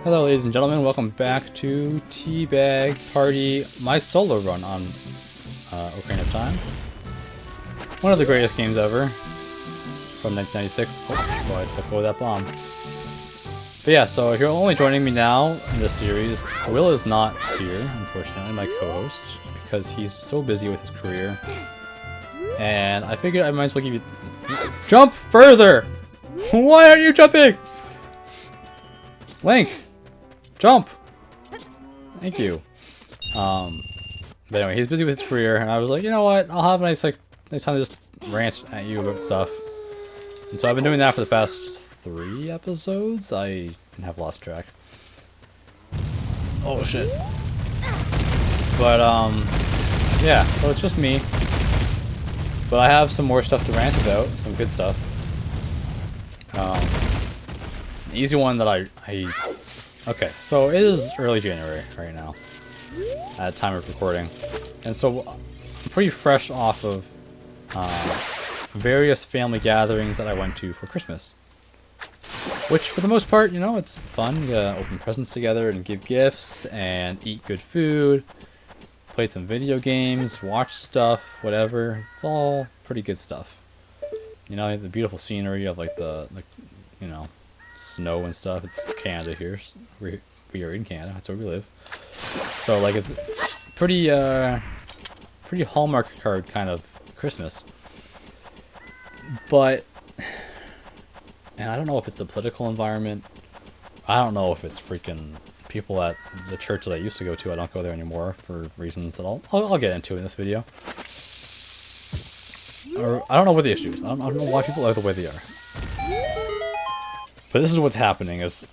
Hello ladies and gentlemen, welcome back to Teabag Party, my solo run on Ocarina of Time. One of the greatest games ever from 1996. Oh boy, I took away that bomb. But yeah, so if you're only joining me now in this series, Will is not here, unfortunately, my co-host, because he's so busy with his career. And I figured I might as well give you... Jump further! Why aren't you jumping? Link! Jump! Thank you. But anyway, he's busy with his career, and I was like, you know what? I'll have a nice time to just rant at you about stuff. And so I've been doing that for the past 3 episodes. I have lost track. Oh shit. But yeah. So it's just me. But I have some more stuff to rant about. Some good stuff. An easy one that I okay, so it is early January right now, at time of recording, and so I'm pretty fresh off of various family gatherings that I went to for Christmas, which for the most part, you know, it's fun. You gotta open presents together and give gifts and eat good food, play some video games, watch stuff, whatever. It's all pretty good stuff. You know, the beautiful scenery of like the you know, snow and stuff. It's Canada here. We are in Canada. That's where we live. So like it's pretty pretty Hallmark card kind of Christmas. But and I don't know if it's the political environment. I don't know if it's freaking people at the church that I used to go to. I don't go there anymore for reasons that I'll get into in this video. Or I don't know what the issue is. I don't know why people are the way they are. But this is what's happening is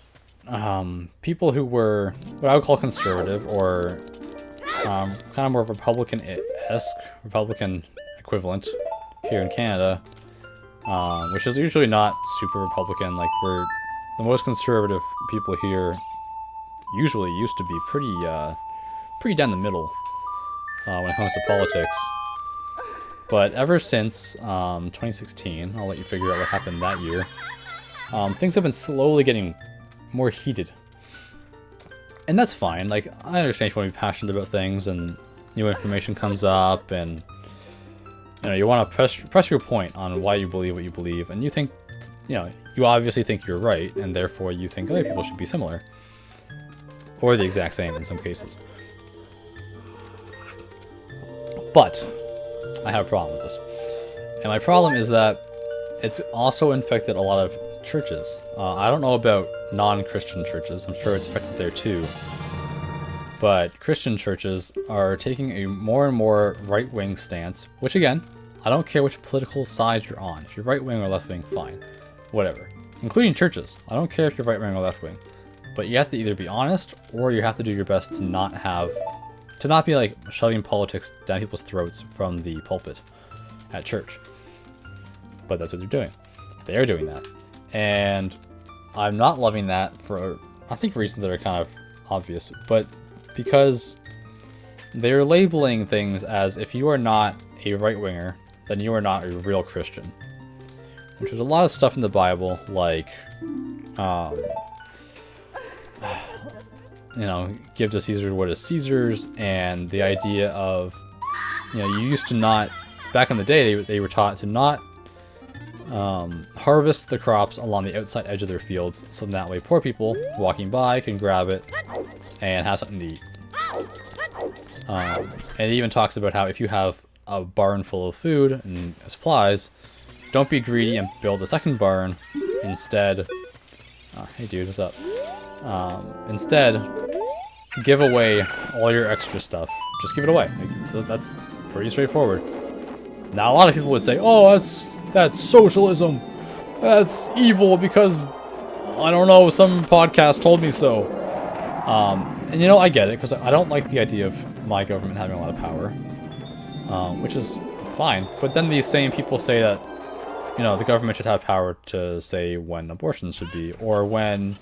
people who were what I would call conservative or kind of more Republican-esque, Republican equivalent here in Canada, which is usually not super Republican. Like we're the most conservative people here usually used to be pretty down the middle when it comes to politics. But ever since 2016, I'll let you figure out what happened that year. Things have been slowly getting more heated. And that's fine. Like, I understand you want to be passionate about things and new information comes up and, you know, you want to press your point on why you believe what you believe. And you think, you know, you obviously think you're right and therefore you think other people should be similar. Or the exact same in some cases. But I have a problem with this. And my problem is that it's also infected a lot of churches. I don't know about non-Christian churches. I'm sure it's affected there too. But Christian churches are taking a more and more right-wing stance, which again, I don't care which political side you're on. If you're right-wing or left-wing, fine. Whatever. Including churches. I don't care if you're right-wing or left-wing. But you have to either be honest, or you have to do your best to not be like shoving politics down people's throats from the pulpit at church. But that's what they're doing. They're doing that. And I'm not loving that for, I think, reasons that are kind of obvious, but because they're labeling things as if you are not a right-winger, then you are not a real Christian. Which is a lot of stuff in the Bible, like, you know, give to Caesar what is Caesar's, and the idea of, you know, you used to not, back in the day, they were taught to not harvest the crops along the outside edge of their fields, so that way poor people walking by can grab it and have something to eat. And it even talks about how if you have a barn full of food and supplies, don't be greedy and build a second barn. Instead, hey dude, what's up? Instead, give away all your extra stuff. Just give it away. So that's pretty straightforward. Now a lot of people would say, oh, that's socialism. That's evil because, I don't know, some podcast told me so. And you know, I get it, because I don't like the idea of my government having a lot of power. Which is fine. But then these same people say that, you know, the government should have power to say when abortions should be, or when,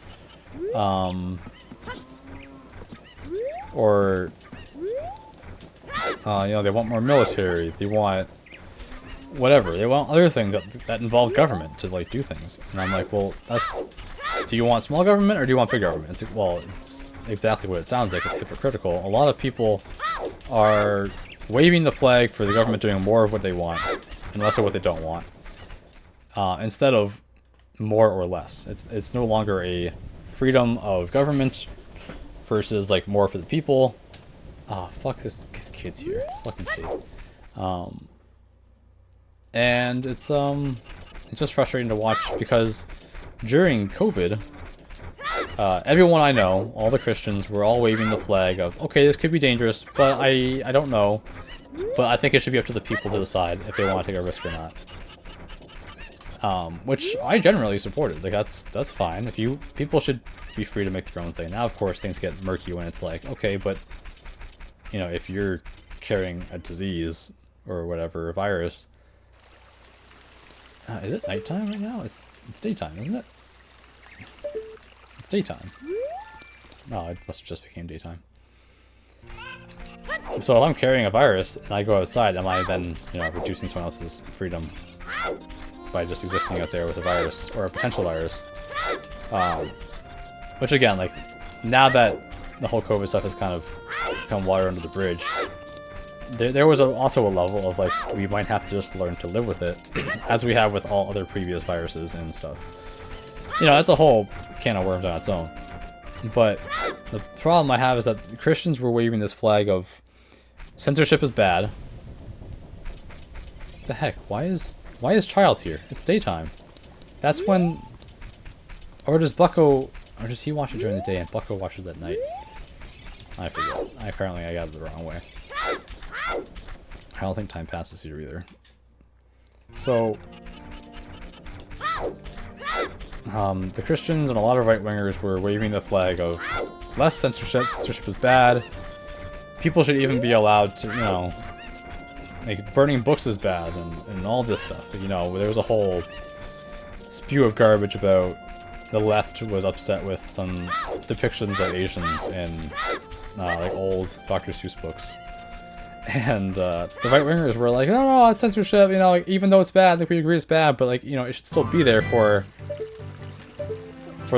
you know, they want more military, they want whatever. They want other things that involves government to like do things. And I'm like, well, do you want small government or do you want big government? It's like, well, it's exactly what it sounds like. It's hypocritical. A lot of people are waving the flag for the government doing more of what they want and less of what they don't want, instead of more or less. It's no longer a freedom of government versus like more for the people. Fuck this kid's here. Fucking kid. And it's just frustrating to watch because during COVID, everyone I know, all the Christians, were all waving the flag of, okay, this could be dangerous, but I don't know, but I think it should be up to the people to decide if they want to take a risk or not. Which I generally supported. Like that's fine. People should be free to make their own thing. Now, of course, things get murky when it's like, okay, but you know, if you're carrying a disease or whatever, a virus, is it nighttime right now? It's daytime, isn't it? It's daytime. No, it must have just became daytime. So if I'm carrying a virus and I go outside, am I then, you know, reducing someone else's freedom by just existing out there with a virus or a potential virus? Which again, like, now that the whole COVID stuff has kind of become water under the bridge, there was also a level of like, we might have to just learn to live with it, as we have with all other previous viruses and stuff. You know, it's a whole can of worms on its own. But the problem I have is that Christians were waving this flag of censorship is bad. What the heck? Why is Child here? It's daytime. That's when... Or does Bucko... Or does he watch it during the day and Bucko watches it at night? I forget. Apparently I got it the wrong way. I don't think time passes here either. So... the Christians and a lot of right-wingers were waving the flag of less censorship. Censorship is bad. People should even be allowed to, you know, like, burning books is bad and all this stuff. You know, there was a whole spew of garbage about the left was upset with some depictions of Asians in like old Dr. Seuss books. And the right-wingers were like, no, it's censorship, you know, like, even though it's bad, like, we agree it's bad, but, like, you know, it should still be there for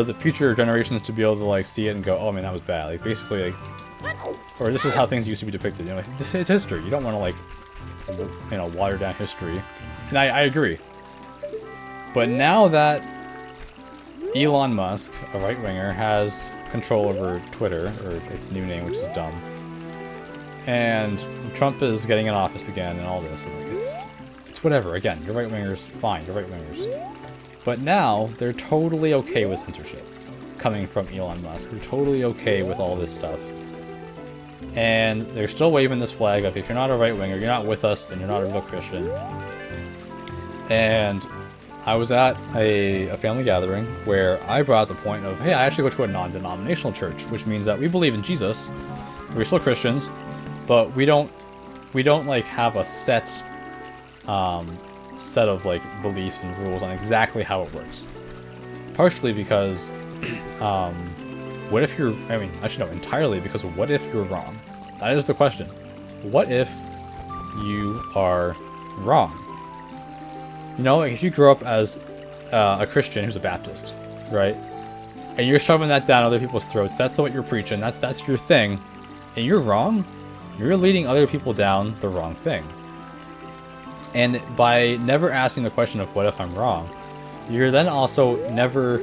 the future generations to be able to, like, see it and go, oh, man, that was bad. Like, basically, like, or this is how things used to be depicted, you know, like, it's history. You don't want to, like, you know, water down history. And I agree. But now that Elon Musk, a right-winger, has control over Twitter, or its new name, which is dumb, and Trump is getting in office again and all this, and like, it's whatever. Again, you're right-wingers, fine, you're right-wingers. But now, they're totally okay with censorship coming from Elon Musk. They're totally okay with all this stuff. And they're still waving this flag of, if you're not a right-winger, you're not with us, then you're not a real Christian. And I was at a family gathering where I brought up the point of, hey, I actually go to a non-denominational church, which means that we believe in Jesus, we're still Christians, but we don't like have a set of like beliefs and rules on exactly how it works. Partially because what if you're, I mean, actually no, entirely because what if you're wrong? That is the question. What if you are wrong? You know, like if you grow up as a Christian who's a Baptist, right? And you're shoving that down other people's throats, that's what you're preaching, that's your thing, and you're wrong, you're leading other people down the wrong thing. And by never asking the question of what if I'm wrong, you're then also never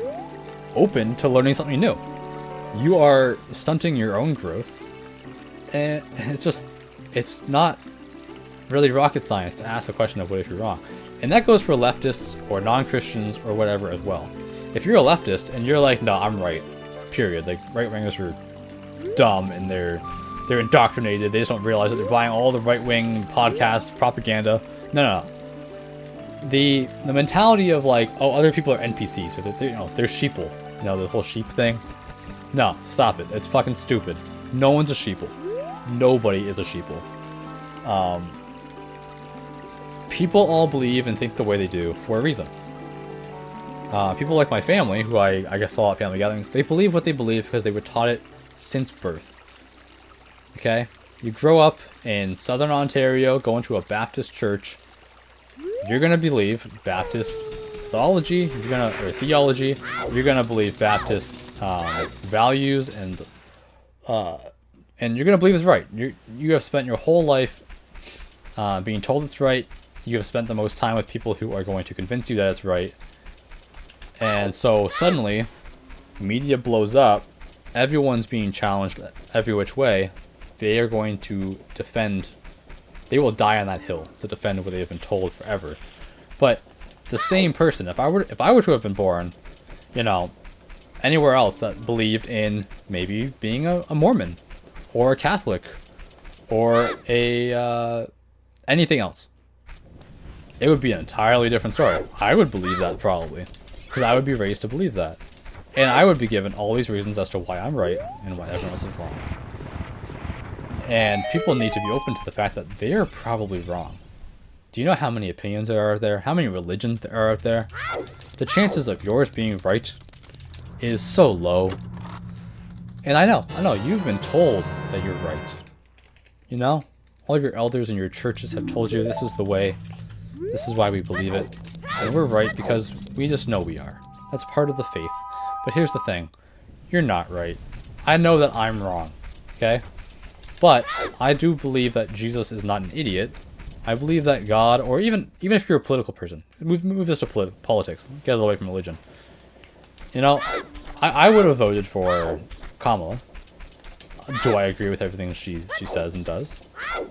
open to learning something new. You are stunting your own growth, and it's not really rocket science to ask the question of what if you're wrong. And that goes for leftists or non-Christians or whatever as well. If you're a leftist and you're like, no, I'm right, period. Like, right-wingers are dumb and they're indoctrinated. They just don't realize that they're buying all the right-wing podcast propaganda. No. The mentality of like, oh, other people are NPCs, or they're sheeple. You know, the whole sheep thing. No, stop it. It's fucking stupid. No one's a sheeple. Nobody is a sheeple. People all believe and think the way they do for a reason. People like my family, who I guess saw at family gatherings, they believe what they believe because they were taught it since birth. Okay? You grow up in southern Ontario, going to a Baptist church, you're gonna believe Baptist theology, theology, you're gonna believe Baptist values, and you're gonna believe it's right. You have spent your whole life being told it's right. You have spent the most time with people who are going to convince you that it's right. And so suddenly, media blows up. Everyone's being challenged every which way. They are going to defend. They will die on that hill to defend what they have been told forever. But the same person, if I were to have been born, you know, anywhere else that believed in maybe being a Mormon, or a Catholic, or a anything else, it would be an entirely different story. I would believe that probably, because I would be raised to believe that, and I would be given all these reasons as to why I'm right and why everyone else is wrong. And people need to be open to the fact that they are probably wrong. Do you know how many opinions there are out there? How many religions there are out there? The chances of yours being right is so low. And I know, you've been told that you're right. You know? All of your elders and your churches have told you this is the way. This is why we believe it. And we're right because we just know we are. That's part of the faith. But here's the thing. You're not right. I know that I'm wrong. Okay? But I do believe that Jesus is not an idiot. I believe that God, or even if you're a political person, move this to politics, get it away from religion. You know, I would have voted for Kamala. Do I agree with everything she says and does?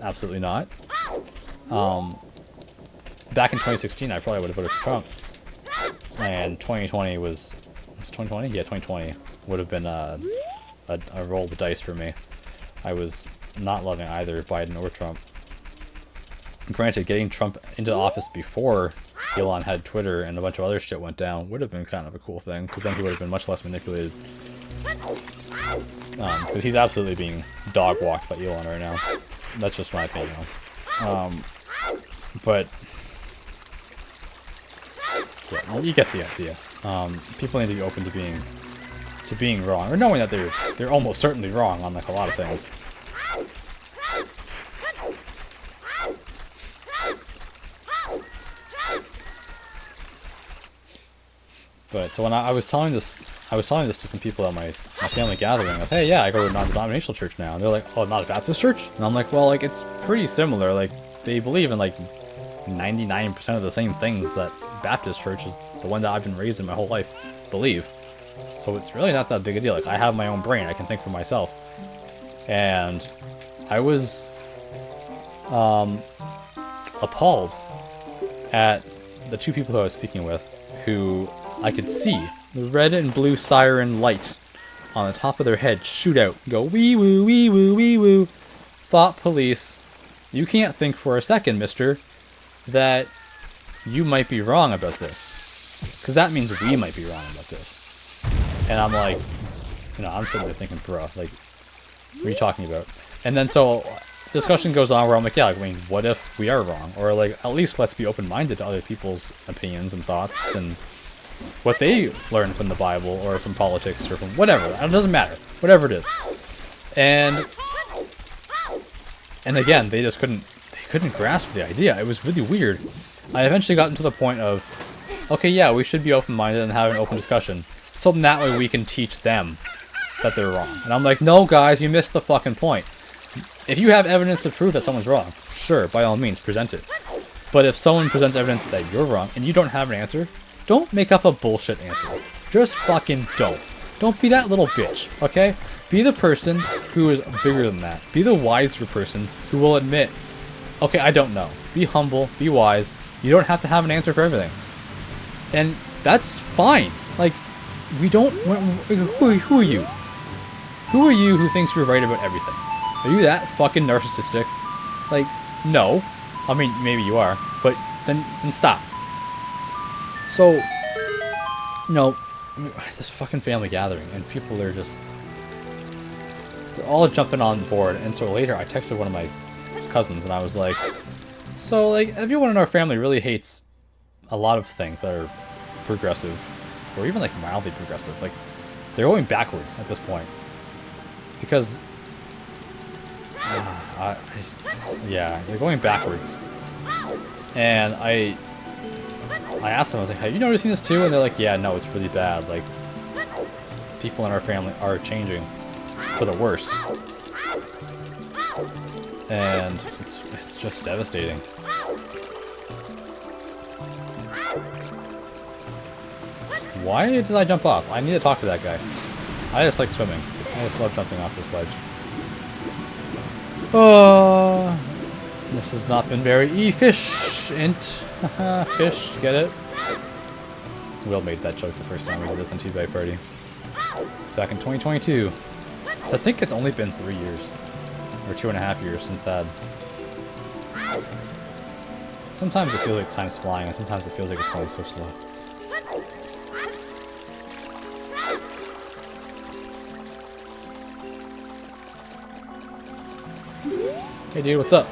Absolutely not. Back in 2016, I probably would have voted for Trump. And 2020 was 2020? Yeah, 2020 would have been a roll of the dice for me. I was not loving either Biden or Trump. Granted, getting Trump into office before Elon had Twitter and a bunch of other shit went down would have been kind of a cool thing, because then he would have been much less manipulated. Because he's absolutely being dog-walked by Elon right now. That's just my opinion. But yeah, you get the idea. People need to be open to being wrong, or knowing that they're almost certainly wrong on like a lot of things. But so when I was telling this to some people at my family gathering, like, hey, yeah, I go to a non-denominational church now. And they're like, oh, not a Baptist church? And I'm like, well, like, it's pretty similar. Like, they believe in like 99% of the same things that Baptist church is, the one that I've been raised in my whole life, believe. So it's really not that big a deal. Like, I have my own brain. I can think for myself. And I was appalled at the two people who I was speaking with, who I could see the red and blue siren light on the top of their head shoot out, go wee woo, wee woo, wee woo. Thought police, you can't think for a second, mister, that you might be wrong about this. Because that means we might be wrong about this. And I'm like, you know, I'm sitting there thinking, bro, like, what are you talking about? And then so discussion goes on where I'm like, yeah, I mean, what if we are wrong? Or like, at least let's be open-minded to other people's opinions and thoughts and what they learn from the Bible or from politics or from whatever. It doesn't matter. Whatever it is. And again, they just couldn't grasp the idea. It was really weird. I eventually got to the point of, okay, yeah, we should be open-minded and have an open discussion. So that way we can teach them that they're wrong. And I'm like, no, guys, you missed the fucking point. If you have evidence to prove that someone's wrong, sure, by all means, present it. But if someone presents evidence that you're wrong and you don't have an answer, don't make up a bullshit answer. Just fucking don't. Don't be that little bitch, okay? Be the person who is bigger than that. Be the wiser person who will admit, okay, I don't know. Be humble, be wise. You don't have to have an answer for everything. And that's fine. Like, we don't... Who are you? Who are you who thinks you're right about everything? Are you that fucking narcissistic? Like, no. I mean, maybe you are, but then stop. So, you know, this fucking family gathering, and people are just... They're all jumping on board, and so later I texted one of my cousins, and I was like, so, like, everyone in our family really hates a lot of things that are progressive, or even, like, mildly progressive. Like, they're going backwards at this point. Because... yeah, they're going backwards. And I asked them, I was like, have you noticing this too? And they're like, yeah, no, it's really bad. Like, people in our family are changing for the worse. And it's just devastating. Why did I jump off? I need to talk to that guy. I just like swimming. I just love jumping off this ledge. Oh, this has not been very efficient. Fish, get it? Will made that joke the first time we did this on Teabag Party. Back in 2022. I think it's only been 3 years. Or 2.5 years since that. Sometimes it feels like time's flying, and sometimes it feels like it's going so slow. Hey dude, what's up?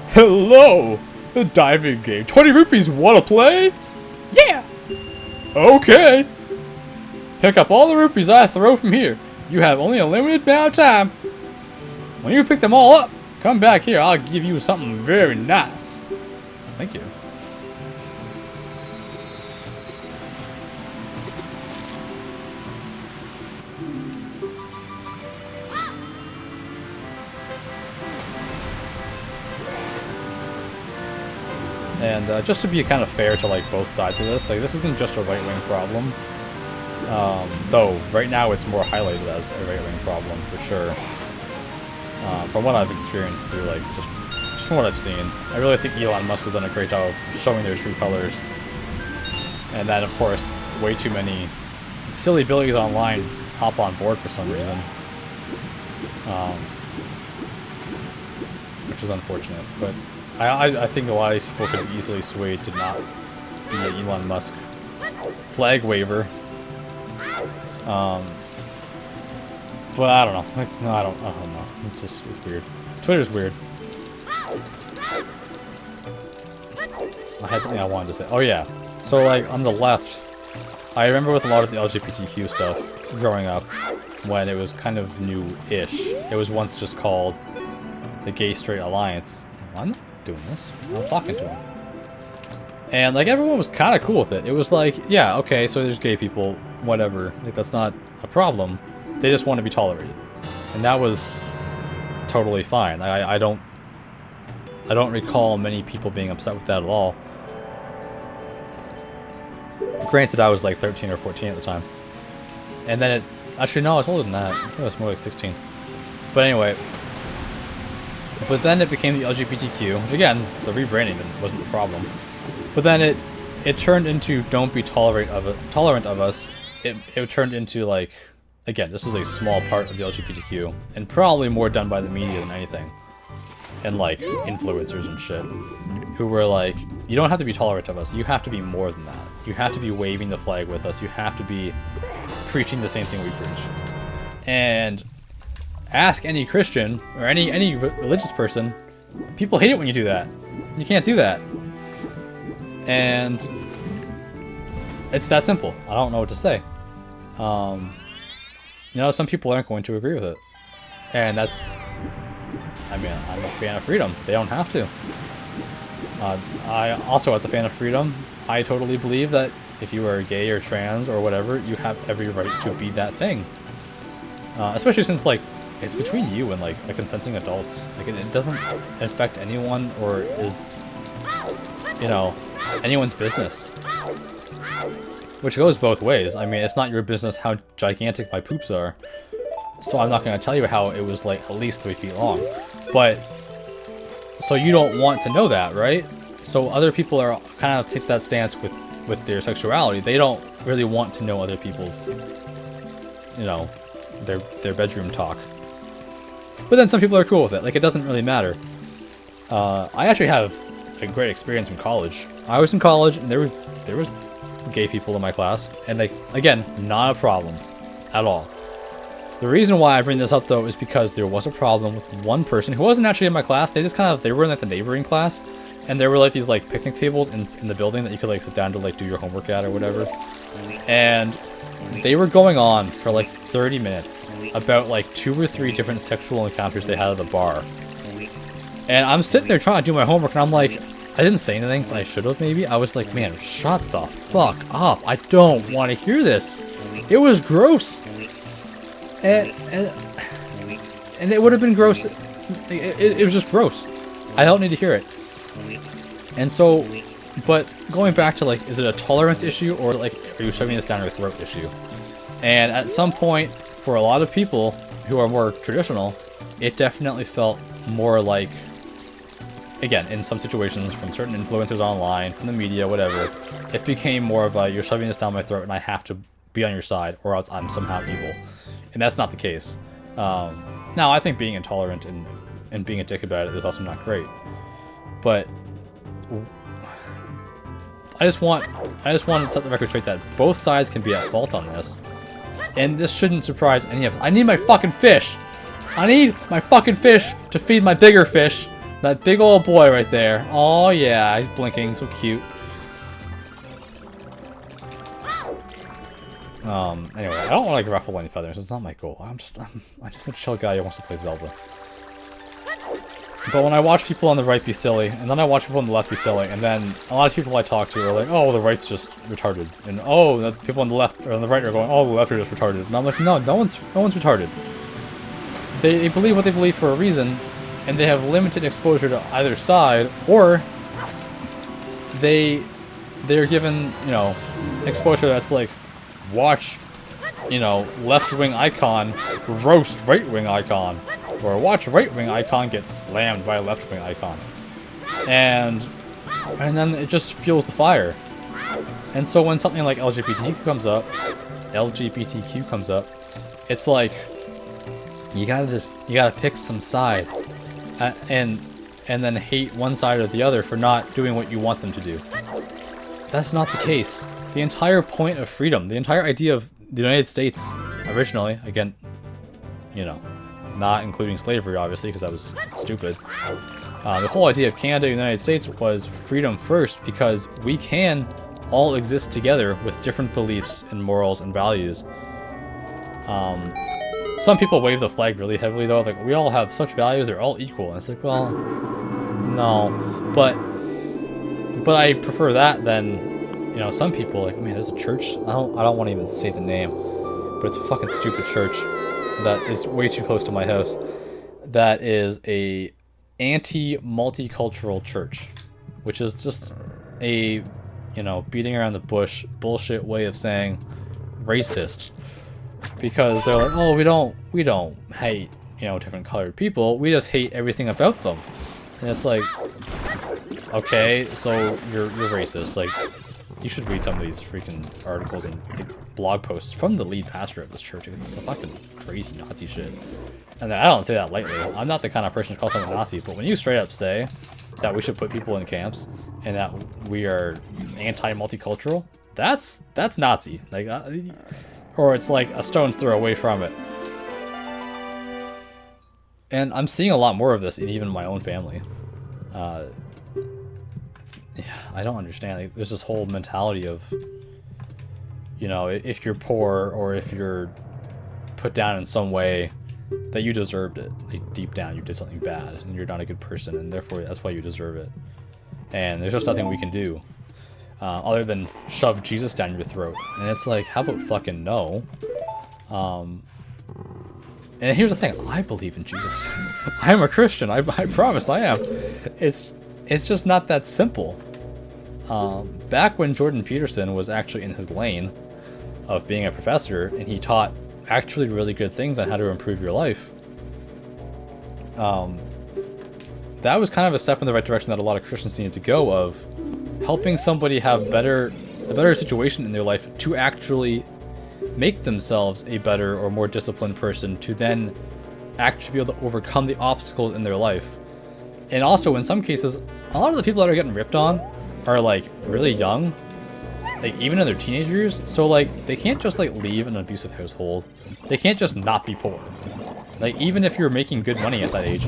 Hello! The diving game. 20 rupees, wanna play? Yeah! Okay! Pick up all the rupees I throw from here. You have only a limited amount of time. When you pick them all up, come back here. I'll give you something very nice. Thank you. And just to be kind of fair to like both sides of this, like this isn't just a right-wing problem. Though right now it's more highlighted as a right-wing problem for sure. From what I've experienced through like just from what I've seen, I really think Elon Musk has done a great job of showing their true colors. And that, of course, way too many silly billies online hop on board for some reason, which is unfortunate. But I think a lot of these people could be easily swayed to not be an Elon Musk flag waver. But I don't know. Like, no, I don't know. It's weird. Twitter's weird. I had something I wanted to say. Oh yeah. So like on the left, I remember with a lot of the LGBTQ stuff growing up, when it was kind of new-ish. It was once just called the Gay Straight Alliance. I'm not doing this. I'm talking to him. And like everyone was kind of cool with it. It was like, yeah, okay, so there's gay people, whatever. Like that's not a problem. They just want to be tolerated, and that was totally fine. I don't recall many people being upset with that at all. Granted, I was like 13 or 14 at the time, and then actually no, I was older than that. I think I was more like 16. But anyway, but then it became the LGBTQ, which again, the rebranding wasn't the problem. But then it turned into don't be tolerant of us. It turned into like, again, this was a small part of the LGBTQ, and probably more done by the media than anything. And like influencers and shit, who were like, you don't have to be tolerant of us, you have to be more than that. You have to be waving the flag with us, you have to be preaching the same thing we preach. And ask any Christian, or any religious person, people hate it when you do that. You can't do that. And it's that simple. I don't know what to say. You know, some people aren't going to agree with it. And that's, I mean, I'm a fan of freedom. They don't have to. I also, as a fan of freedom, I totally believe that if you are gay or trans or whatever, you have every right to be that thing. Especially since, like, it's between you and, like, a consenting adult. Like, it doesn't affect anyone or is, you know, anyone's business. Which goes both ways. I mean, it's not your business how gigantic my poops are. So I'm not going to tell you how it was, like, at least 3 feet long. But, so you don't want to know that, right? So other people are kind of take that stance with their sexuality. They don't really want to know other people's, you know, their bedroom talk. But then some people are cool with it. Like, it doesn't really matter. I actually have a great experience in college. I was in college, and there was gay people in my class, and like, again, not a problem at all. The reason why I bring this up though is because there was a problem with one person who wasn't actually in my class. They just they were in like the neighboring class, and there were like these like picnic tables in the building that you could like sit down to like do your homework at or whatever. And they were going on for like 30 minutes about like 2 or 3 different sexual encounters they had at a bar. And I'm sitting there trying to do my homework, and I'm like, I didn't say anything, but I should have maybe. I was like, man, shut the fuck up. I don't want to hear this. It was gross. And it would have been gross. It was just gross. I don't need to hear it. And so, but going back to like, is it a tolerance issue or like, are you shoving this down your throat issue? And at some point, for a lot of people who are more traditional, it definitely felt more like, again, in some situations, from certain influencers online, from the media, whatever, it became more of a, you're shoving this down my throat and I have to be on your side or else I'm somehow evil. And that's not the case. Now, I think being intolerant and being a dick about it is also not great. But I just want to set the record straight that both sides can be at fault on this. And this shouldn't surprise any of us. I need my fucking fish! I need my fucking fish to feed my bigger fish. That big old boy right there. Oh yeah, he's blinking, so cute. Anyway, I don't want to like ruffle any feathers. It's not my goal. I'm just a chill guy who wants to play Zelda. But when I watch people on the right be silly, and then I watch people on the left be silly, and then a lot of people I talk to are like, oh, the right's just retarded, and oh, the people on the left or on the right are going, oh, the left are just retarded, and I'm like, no one's retarded. They believe what they believe for a reason, and they have limited exposure to either side, or they're given, you know, exposure that's like, watch, you know, left-wing icon roast right-wing icon, or watch right-wing icon get slammed by a left-wing icon, and then it just fuels the fire. And so when something like LGBTQ comes up, it's like you gotta pick some side, and then hate one side or the other for not doing what you want them to do. That's not the case. The entire point of freedom, the entire idea of the United States originally, again, you know, not including slavery, obviously, because that was stupid. The whole idea of Canada and the United States was freedom first, because we can all exist together with different beliefs and morals and values. Some people wave the flag really heavily, though, like, we all have such values, they're all equal. And it's like, well, no. But I prefer that than, you know, some people, like, man, there's a church, I don't want to even say the name, but it's a fucking stupid church that is way too close to my house, that is a anti-multicultural church, which is just a, you know, beating around the bush bullshit way of saying racist, because they're like, oh, we don't hate, you know, different colored people, we just hate everything about them. And it's like, okay, so you're racist. Like, you should read some of these freaking articles and like, blog posts from the lead pastor of this church. It's some fucking crazy Nazi shit. And I don't say that lightly. I'm not the kind of person to call someone Nazi, but when you straight up say that we should put people in camps and that we are anti-multicultural, that's Nazi. Like, or it's like a stone's throw away from it. And I'm seeing a lot more of this in even my own family. Yeah, I don't understand. Like, there's this whole mentality of, you know, if you're poor or if you're put down in some way, that you deserved it. Like, deep down, you did something bad and you're not a good person, and therefore that's why you deserve it. And there's just nothing we can do other than shove Jesus down your throat. And it's like, how about fucking no? And here's the thing, I believe in Jesus. I am a Christian. I promise I am. It's just not that simple. Back when Jordan Peterson was actually in his lane of being a professor, and he taught actually really good things on how to improve your life, that was kind of a step in the right direction that a lot of Christians needed to go, of helping somebody have a better situation in their life to actually make themselves a better or more disciplined person, to then actually be able to overcome the obstacles in their life. And also, in some cases, a lot of the people that are getting ripped on are like really young, like even in their teenage years. So like, they can't just like leave an abusive household. They can't just not be poor. Like, even if you're making good money at that age,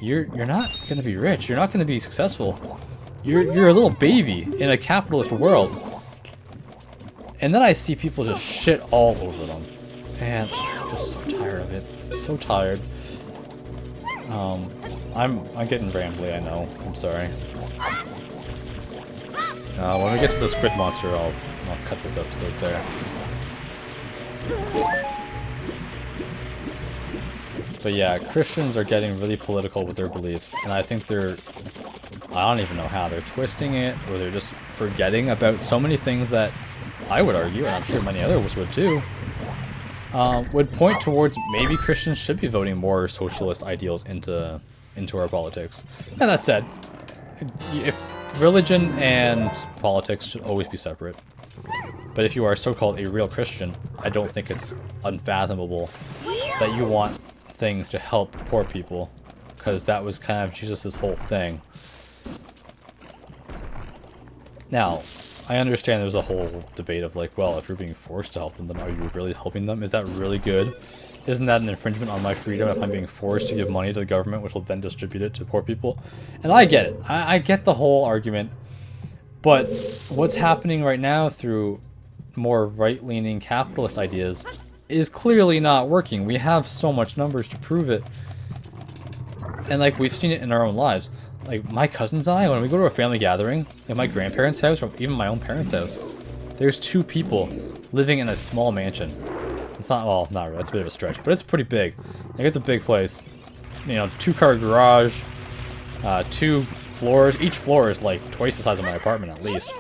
you're not gonna be rich. You're not gonna be successful. You're a little baby in a capitalist world. And then I see people just shit all over them. And I'm just so tired of it. I'm so tired. I'm getting rambly, I know. I'm sorry. When we get to the squid monster, I'll cut this episode there. But yeah, Christians are getting really political with their beliefs, and I think I don't even know how, they're twisting it, or they're just forgetting about so many things that I would argue, and I'm sure many others would too, would point towards maybe Christians should be voting more socialist ideals into our politics. And that said, if religion and politics should always be separate, but if you are so-called a real Christian, I don't think it's unfathomable that you want things to help poor people, because that was kind of Jesus' whole thing. Now, I understand there's a whole debate of like, well, if you're being forced to help them, then are you really helping them? Is that really good? Isn't that an infringement on my freedom if I'm being forced to give money to the government, which will then distribute it to poor people? And I get it. I get the whole argument. But what's happening right now through more right-leaning capitalist ideas is clearly not working. We have so much numbers to prove it. And like, we've seen it in our own lives. Like, my cousins and I, when we go to a family gathering at my grandparents' house, or even my own parents' house, there's 2 people living in a small mansion. It's not, well, not really, it's a bit of a stretch, but it's pretty big. Like, it's a big place. You know, 2-car garage, 2 floors. Each floor is like twice the size of my apartment at least.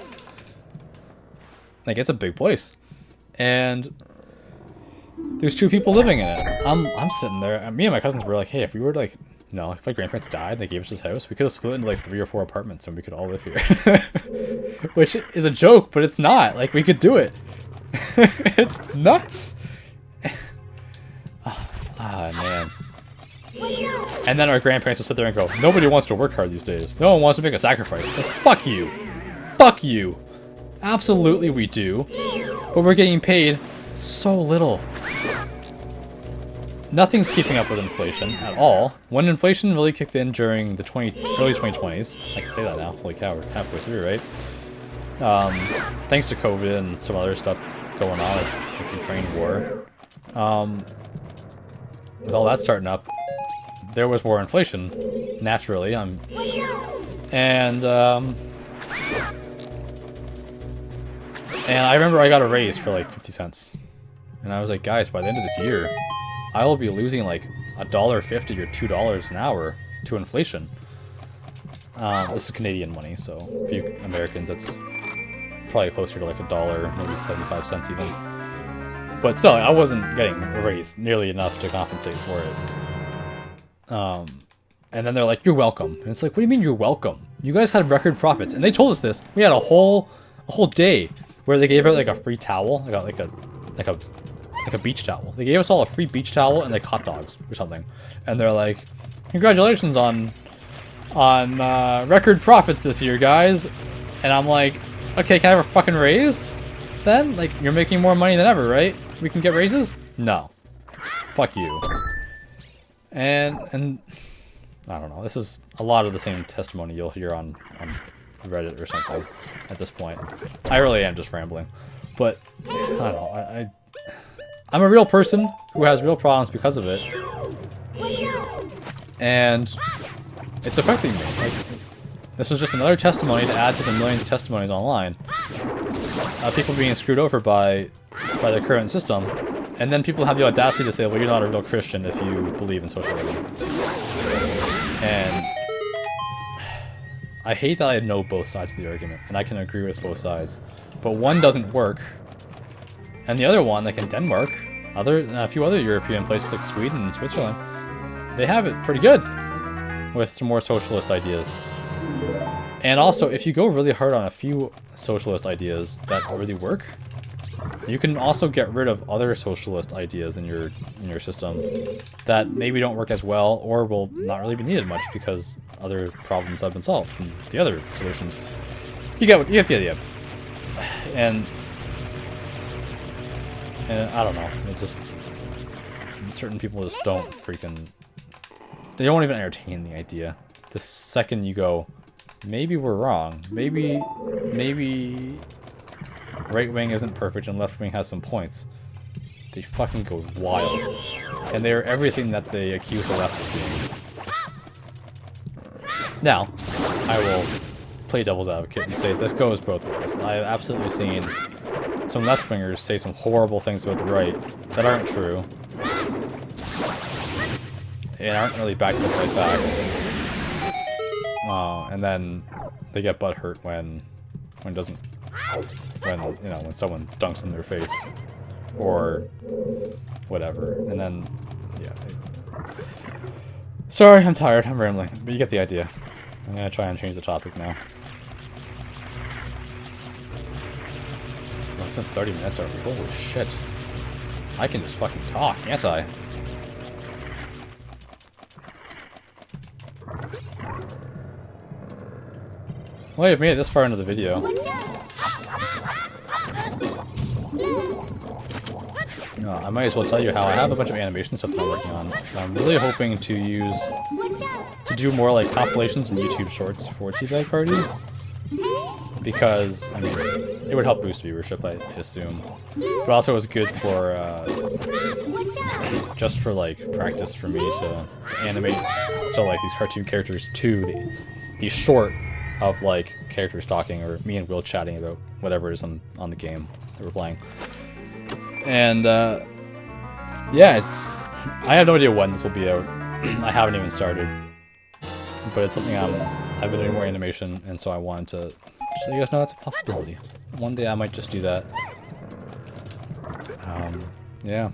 Like, it's a big place. And there's 2 people living in it. I'm sitting there, and me and my cousins were like, hey, if we were like, you know, if my grandparents died and they gave us this house, we could have split into like 3 or 4 apartments and we could all live here. Which is a joke, but it's not. Like, we could do it. It's nuts. Man. And then our grandparents will sit there and go, nobody wants to work hard these days. No one wants to make a sacrifice. It's like, fuck you. Fuck you. Absolutely we do. But we're getting paid so little. Nothing's keeping up with inflation at all. When inflation really kicked in during the early 2020s, I can say that now, holy cow, we're halfway through, right? Thanks to COVID and some other stuff going on, like the Ukraine war. With all that starting up, there was more inflation, naturally. And I remember I got a raise for like 50 cents. And I was like, guys, by the end of this year, I will be losing like $1.50 or $2 an hour to inflation. This is Canadian money, so for you Americans, that's probably closer to like $1, maybe 75 cents even. But still, I wasn't getting raised nearly enough to compensate for it. And then they're like, "You're welcome." And it's like, "What do you mean you're welcome? You guys had record profits." And they told us this. We had a whole day where they gave out like a free towel, like a beach towel. They gave us all a free beach towel and like hot dogs or something. And they're like, "Congratulations on record profits this year, guys." And I'm like, "Okay, can I have a fucking raise? Then, like, you're making more money than ever, right? We can get raises? No. Fuck you." And I don't know. This is a lot of the same testimony you'll hear on Reddit or something at this point. I really am just rambling, but I don't know. I'm a real person who has real problems because of it, and it's affecting me. Like, this is just another testimony to add to the millions of testimonies online. People being screwed over by the current system, and then people have the audacity to say, well, you're not a real Christian if you believe in socialism. And I hate that I know both sides of the argument, and I can agree with both sides. But one doesn't work, and the other one, like in Denmark, a few other European places like Sweden and Switzerland, they have it pretty good with some more socialist ideas. And also, if you go really hard on a few socialist ideas that really work, you can also get rid of other socialist ideas in your system that maybe don't work as well or will not really be needed much because other problems have been solved from the other solutions. You get the idea. And I don't know. It's just certain people just don't they don't even entertain the idea. The second you go, maybe we're wrong. Maybe right wing isn't perfect and left wing has some points, they fucking go wild. And they're everything that they accuse the left of being. Now, I will play devil's advocate and say this goes both ways. I've absolutely seen some left-wingers say some horrible things about the right that aren't true and aren't really backed up by facts. And then they get butthurt when someone dunks in their face or whatever. And then, yeah. Sorry, I'm tired. I'm rambling, but you get the idea. I'm gonna try and change the topic now. Well, it's been 30 minutes already. Holy shit. I can just fucking talk, can't I? Well, you've made it this far into the video. I might as well tell you how I have a bunch of animation stuff that I'm working on. I'm really hoping to do more like compilations and YouTube shorts for Teabag Party. Because, I mean, it would help boost viewership, I assume. But also it's good for, just for like practice for me to animate, so like these cartoon characters to be short of like characters talking or me and Will chatting about whatever it is on the game that we're playing. And yeah, I have no idea when this will be out. I haven't even started, but it's something I've been doing more animation, and so I wanted to just let you guys know that's a possibility. One day I might just do that. Yeah.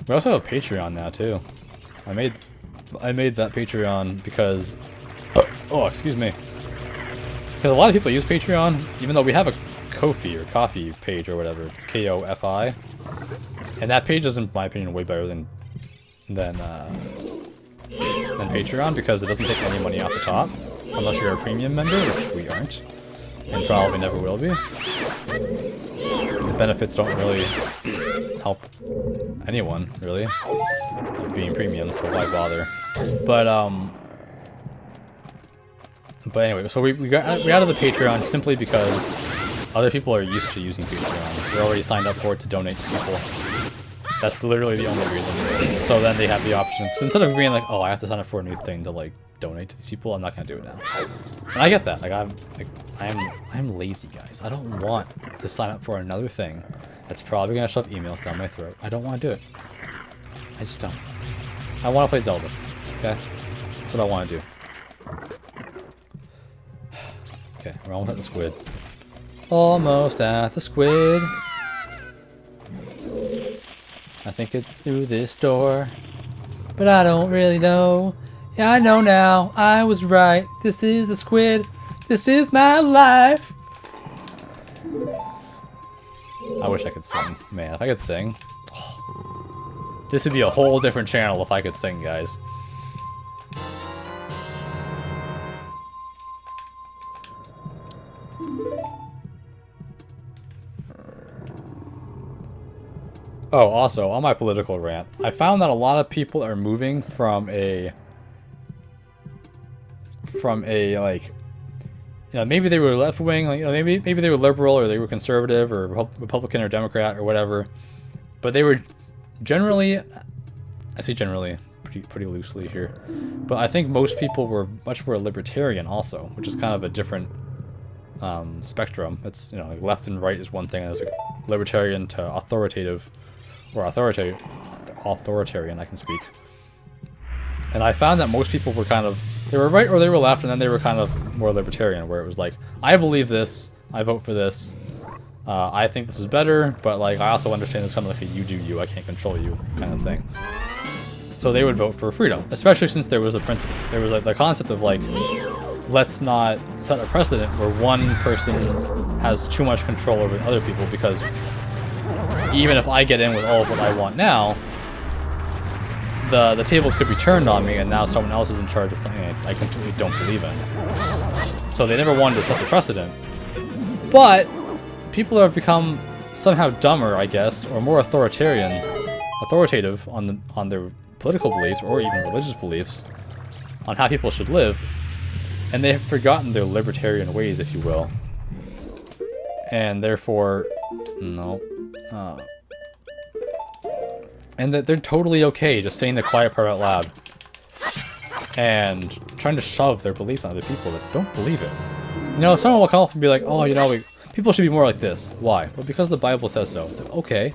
We also have a Patreon now too. I made that Patreon because oh, excuse me. Because a lot of people use Patreon, even though we have a Ko-fi or Coffee page or whatever. It's K-O-F-I. And that page is, in my opinion, way better than Patreon because it doesn't take any money off the top. Unless you're a premium member, which we aren't. And probably never will be. The benefits don't really help anyone, really, of being premium, so why bother? But anyway, so we added the Patreon simply because other people are used to using Patreon. They're already signed up for it to donate to people. That's literally the only reason. So then they have the option. So instead of being like, oh, I have to sign up for a new thing to like donate to these people, I'm not gonna do it now. And I get that. Like I'm lazy, guys. I don't want to sign up for another thing that's probably gonna shove emails down my throat. I don't want to do it. I just don't. I want to play Zelda. Okay, that's what I want to do. Okay, we're almost at the squid. Almost at the squid. I think it's through this door, but I don't really know. Yeah, I know now. I was right. This is the squid. This is my life. I wish I could sing. Man, if I could sing. Oh, this would be a whole different channel if I could sing, guys. Oh, also, on my political rant, I found that a lot of people are moving from a like, you know, maybe they were left-wing, like, you know, maybe they were liberal or they were conservative or Republican or Democrat or whatever, but they were generally, I say generally, pretty loosely here, but I think most people were much more libertarian also, which is kind of a different spectrum. It's, you know, like left and right is one thing, and there's like libertarian to authoritative, or authoritarian, I can speak. And I found that most people were kind of, they were right or they were left, and then they were kind of more libertarian, where it was like, I believe this, I vote for this, I think this is better, but like I also understand it's kind of like a you do you, I can't control you kind of thing. So they would vote for freedom, especially since there was a principle, there was like the concept of like, let's not set a precedent where one person has too much control over other people, because even if I get in with all of what I want now, the tables could be turned on me, and now someone else is in charge of something I completely don't believe in. So they never wanted to set the precedent. But people have become somehow dumber, I guess, or more authoritative on their political beliefs or even religious beliefs on how people should live, and they have forgotten their libertarian ways, if you will. And therefore, and that they're totally okay just saying the quiet part out loud. and trying to shove their beliefs on other people that don't believe it. You know, someone will come up and be like, oh, you know, people should be more like this. Why? Well, because the Bible says so. It's like, okay.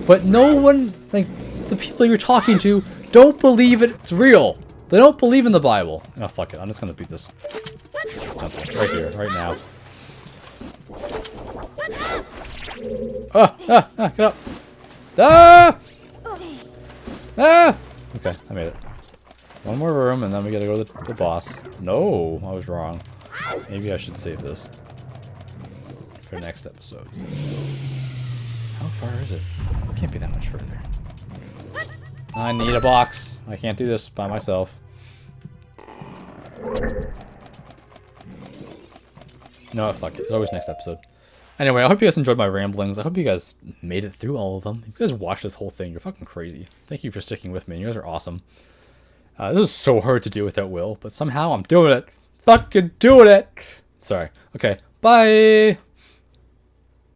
But no one, like, the people you're talking to don't believe it's real. They don't believe in the Bible. Oh, fuck it. I'm just gonna beat this temple. Right here, right now. Get up. Okay, I made it. One more room, and then we gotta go to the boss. No, I was wrong. Maybe I should save this for next episode. How far is it? It can't be that much further. I need a box. I can't do this by myself. No, fuck it. It's always next episode. Anyway, I hope you guys enjoyed my ramblings. I hope you guys made it through all of them. If you guys watched this whole thing, you're fucking crazy. Thank you for sticking with me. You guys are awesome. This is so hard to do without Will, but somehow I'm doing it. Fucking doing it! Sorry. Okay, bye!